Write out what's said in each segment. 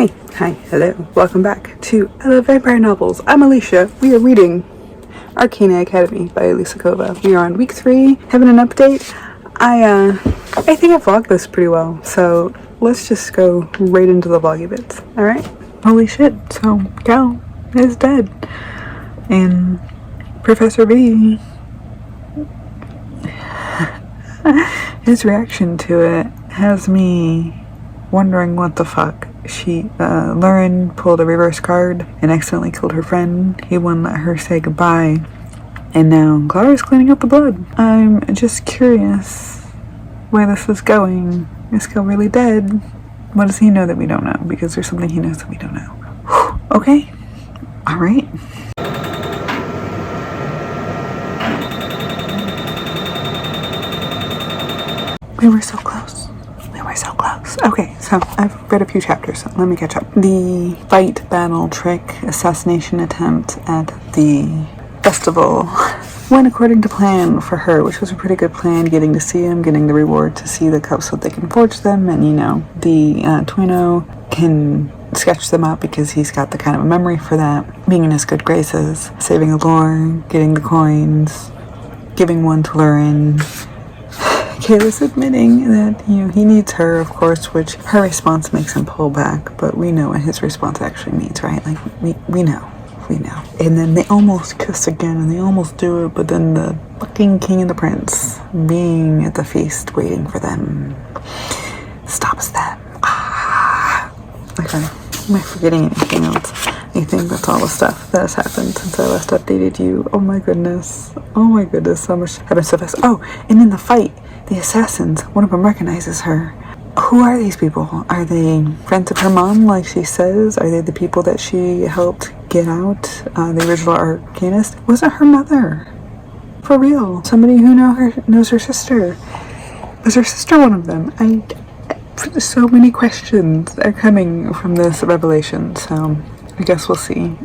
Hey, hi, hello, welcome back to I Love Vampire Novels. I'm Alicia. We are reading Arcana Academy by Elisa Kova. We are on week 3, having an update. I think I vlogged this pretty well, so let's just go right into the vloggy bits, alright? Holy shit, so Cal is dead. And Professor B, his reaction to it has me wondering what the fuck. Lauren pulled a reverse card and accidentally killed her friend. He wouldn't let her say goodbye. And now Clara's cleaning up the blood. I'm just curious where this is going. Is Cal really dead? What does he know that we don't know? Because there's something he knows that we don't know. Whew. Okay. Alright. We were so close. So close. Okay, so I've read a few chapters, so let me catch up. The fight, battle, trick, assassination attempt at the festival went according to plan for her, which was a pretty good plan, getting to see him, getting the reward to see the cups so they can forge them, and the Twino can sketch them out because he's got the kind of a memory for that, being in his good graces, saving Allure, getting the coins, giving one to Lauren. Kayla's admitting that, he needs her, of course, which her response makes him pull back, but we know what his response actually means, right? Like, we know. And then they almost kiss again, and they almost do it, but then the fucking king and the prince, being at the feast, waiting for them, stops them. Okay, am I forgetting anything else? I think that's all the stuff that has happened since I last updated you. Oh my goodness, so much happened so fast. Oh, and in the fight, the assassins, one of them recognizes her. Who are these people? Are they friends of her mom, like she says? Are they the people that she helped get out? The original Arcanist? Was it her mother? For real? Somebody who knows her sister. Was her sister one of them? So many questions are coming from this revelation, so I guess we'll see.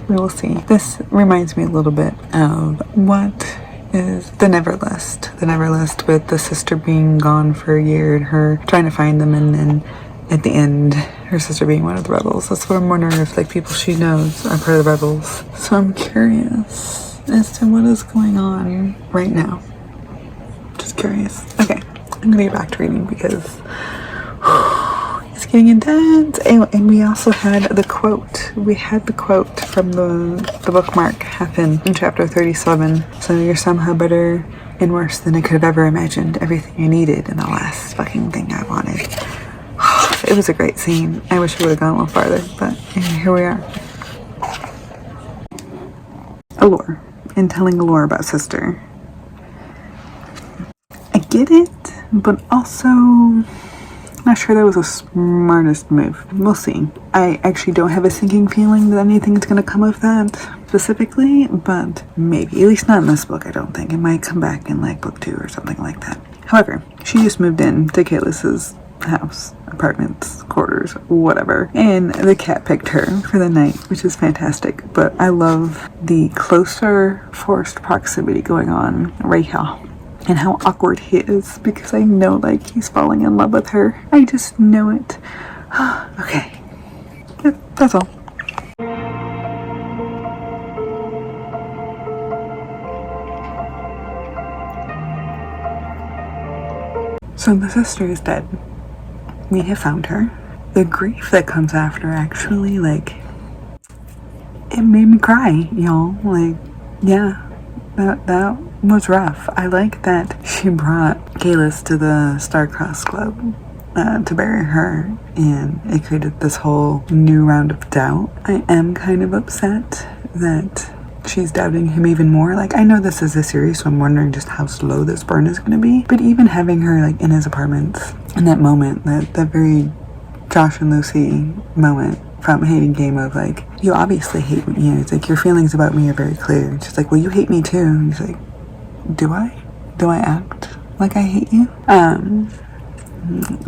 We will see. This reminds me a little bit of what is the Neverlist with the sister being gone for a year and her trying to find them, and then at the end her sister being one of the rebels. That's what I'm wondering, if people she knows are part of the rebels. So I'm curious as to what is going on right now. Just curious. Okay, I'm gonna get back to reading because it's getting intense. And we also had the quote. We had the quote from the bookmark happen in chapter 37. So you're somehow better and worse than I could have ever imagined. Everything I needed and the last fucking thing I wanted. It was a great scene. I wish we would have gone a little farther, but here we are. Allure. And telling Allure about sister. I get it, but also not sure that was the smartest move. We'll see. I actually don't have a sinking feeling that anything's going to come of that specifically, but maybe. At least not in this book, I don't think. It might come back in book 2 or something like that. However, she just moved in to Kayla's house, apartments, quarters, whatever, and the cat picked her for the night, which is fantastic. But I love the closer forced proximity going on right here. And how awkward he is, because I know he's falling in love with her. I just know it. Okay. That's all. So the sister is dead. We have found her. The grief that comes after actually, it made me cry, y'all. Yeah. That was rough. I like that she brought Kayla to the Star-Crossed Club to bury her, and it created this whole new round of doubt. I am kind of upset that she's doubting him even more. I know this is a series, so I'm wondering just how slow this burn is going to be. But even having her in his apartments in that moment, that very Josh and Lucy moment from Hating Game of you obviously hate me. It's your feelings about me are very clear. She's well, you hate me too. And he's do I? Do I act like I hate you?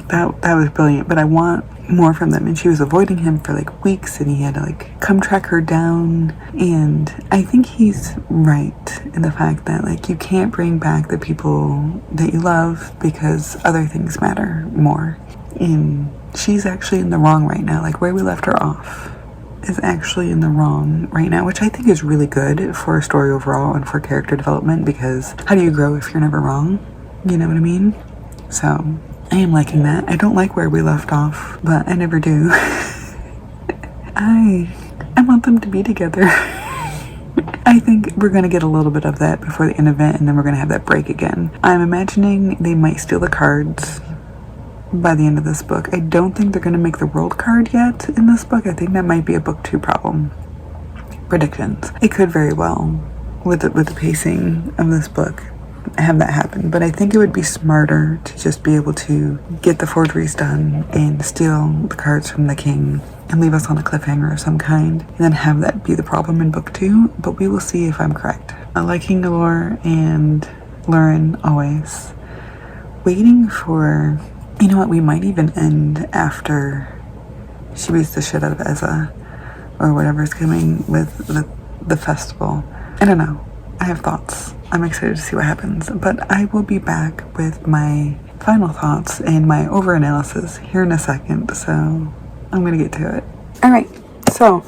That was brilliant, but I want more from them. And she was avoiding him for weeks, and he had to come track her down. And I think he's right in the fact that you can't bring back the people that you love because other things matter more. And she's actually in the wrong right now. Like, where we left her off is actually in the wrong right now, which I think is really good for a story overall and for character development, because how do you grow if you're never wrong? You know what I mean? So I am liking that. I don't like where we left off, but I never do. I want them to be together. I think we're going to get a little bit of that before the end event, and then we're going to have that break again. I'm imagining they might steal the cards by the end of this book. I don't think they're going to make the world card yet in this book. I think that might be a Booktube problem. Predictions. It could very well, with the pacing of this book, have that happen. But I think it would be smarter to just be able to get the forgeries done and steal the cards from the king and leave us on a cliffhanger of some kind, and then have that be the problem in book 2. But we will see if I'm correct. I like King Galore and Lauren always. Waiting for... You know what, we might even end after she beats the shit out of Ezza or whatever's coming with the festival. I don't know. I have thoughts. I'm excited to see what happens. But I will be back with my final thoughts and my over-analysis here in a second. So I'm going to get to it. Alright, so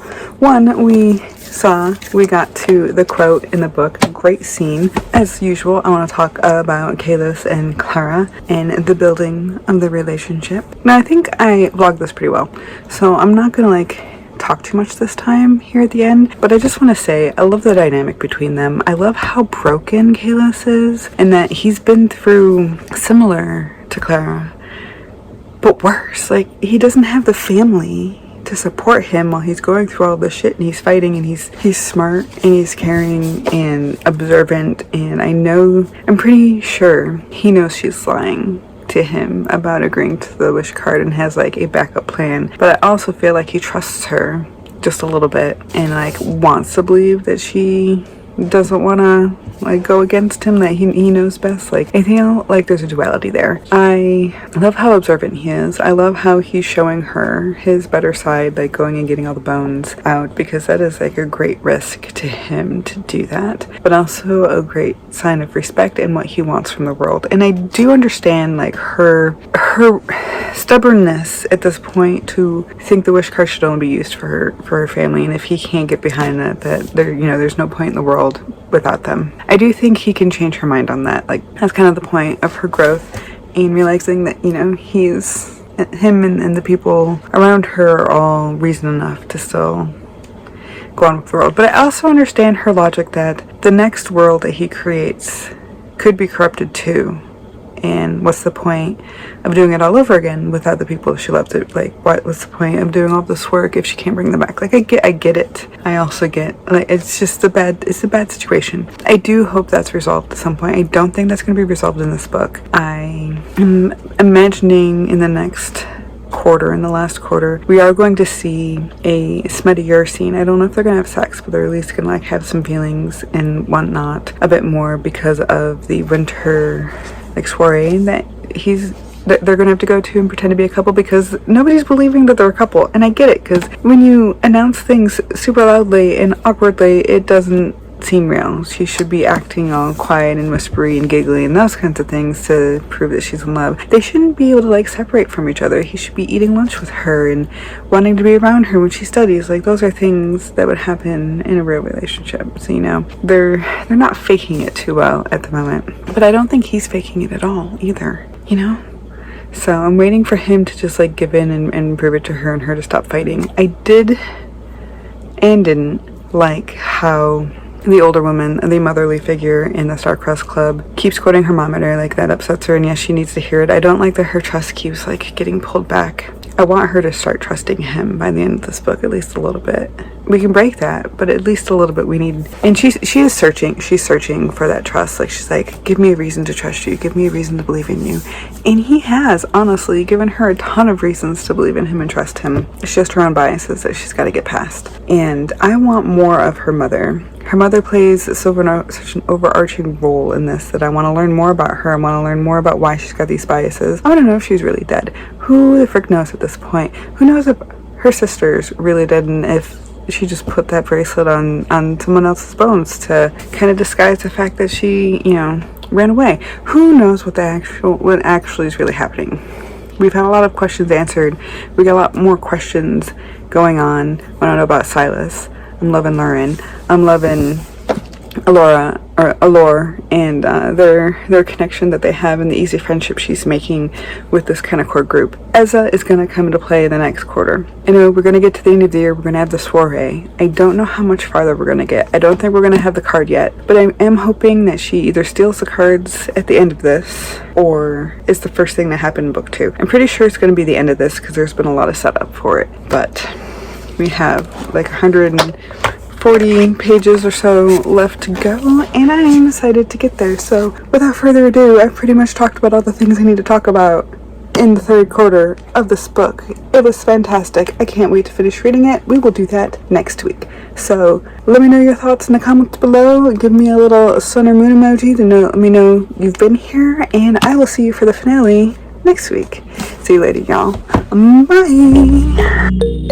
we got to the quote in the book. Great scene. As usual, I want to talk about Kalis and Clara and the building of the relationship. Now, I think I vlogged this pretty well, so I'm not going to talk too much this time here at the end, but I just want to say I love the dynamic between them. I love how broken Kalis is, and that he's been through similar to Clara, but worse. Like, he doesn't have the family to support him while he's going through all this shit, and he's fighting, and he's smart, and he's caring and observant, and I'm pretty sure he knows she's lying to him about agreeing to the wish card and has like a backup plan. But I also feel like he trusts her just a little bit and like wants to believe that she doesn't want to like go against him, that he knows best. Like, I think like there's a duality there. I love how observant he is. I love how he's showing her his better side, like going and getting all the bones out, because that is like a great risk to him to do that, but also a great sign of respect and what he wants from the world. And I do understand like her stubbornness at this point to think the wish card should only be used for her family, and if he can't get behind that there's no point in the world without them. I do think he can change her mind on that. Like, that's kind of the point of her growth, and realizing that him and the people around her are all reason enough to still go on with the world. But I also understand her logic that the next world that he creates could be corrupted too, and what's the point of doing it all over again without the people she loves? It like, what's the point of doing all this work if she can't bring them back? Like, I get it. I also get, like, it's a bad situation. I do hope that's resolved at some point. I don't think that's going to be resolved in this book. I am imagining in the next quarter, in the last quarter, we are going to see a smuttier scene. I don't know if they're gonna have sex, but they're at least gonna like have some feelings and whatnot a bit more, because of the winter like soiree that they're gonna have to go to and pretend to be a couple, because nobody's believing that they're a couple. And I get it, because when you announce things super loudly and awkwardly, it doesn't seem real. She should be acting all quiet and whispery and giggly and those kinds of things to prove that she's in love. They shouldn't be able to like separate from each other. He should be eating lunch with her and wanting to be around her when she studies. Like, those are things that would happen in a real relationship. So, they're not faking it too well at the moment, but I don't think he's faking it at all either, So I'm waiting for him to just like give in and prove it to her, and her to stop fighting. I did and didn't like how the older woman, the motherly figure in the Starcross Club, keeps quoting her mom at her. Like, that upsets her, and yes, she needs to hear it. I don't like that her trust keeps like getting pulled back. I want her to start trusting him by the end of this book, at least a little bit. We can break that, but at least a little bit we need. And she is searching. She's searching for that trust. Like, she's like, give me a reason to trust you. Give me a reason to believe in you. And he has, honestly, given her a ton of reasons to believe in him and trust him. It's just her own biases that she's got to get past. And I want more of her mother. Her mother plays such an overarching role in this that I want to learn more about her. I want to learn more about why she's got these biases. I want to know if she's really dead. Who the frick knows at this point? Who knows if her sister's really dead, and if she just put that bracelet on someone else's bones to kind of disguise the fact that she, ran away. Who knows what actually is really happening? we've had a lot of questions answered. We got a lot more questions going on. I want to know about Silas. I'm loving Lauren. I'm loving Allure, and their connection that they have and the easy friendship she's making with this kind of core group. Ezza is going to come into play in the next quarter. I know we're going to get to the end of the year, we're going to have the soiree. I don't know how much farther we're going to get. I don't think we're going to have the card yet, but I am hoping that she either steals the cards at the end of this, or is the first thing that happened in book 2. I'm pretty sure it's going to be the end of this, because there's been a lot of setup for it, but we have like 140 pages or so left to go, and I am excited to get there. So without further ado, I've pretty much talked about all the things I need to talk about in the third quarter of this book. It was fantastic. I can't wait to finish reading it. We will do that next week. So let me know your thoughts in the comments below. Give me a little sun or moon emoji to let me know you've been here, and I will see you for the finale next week. See you later, y'all. Bye.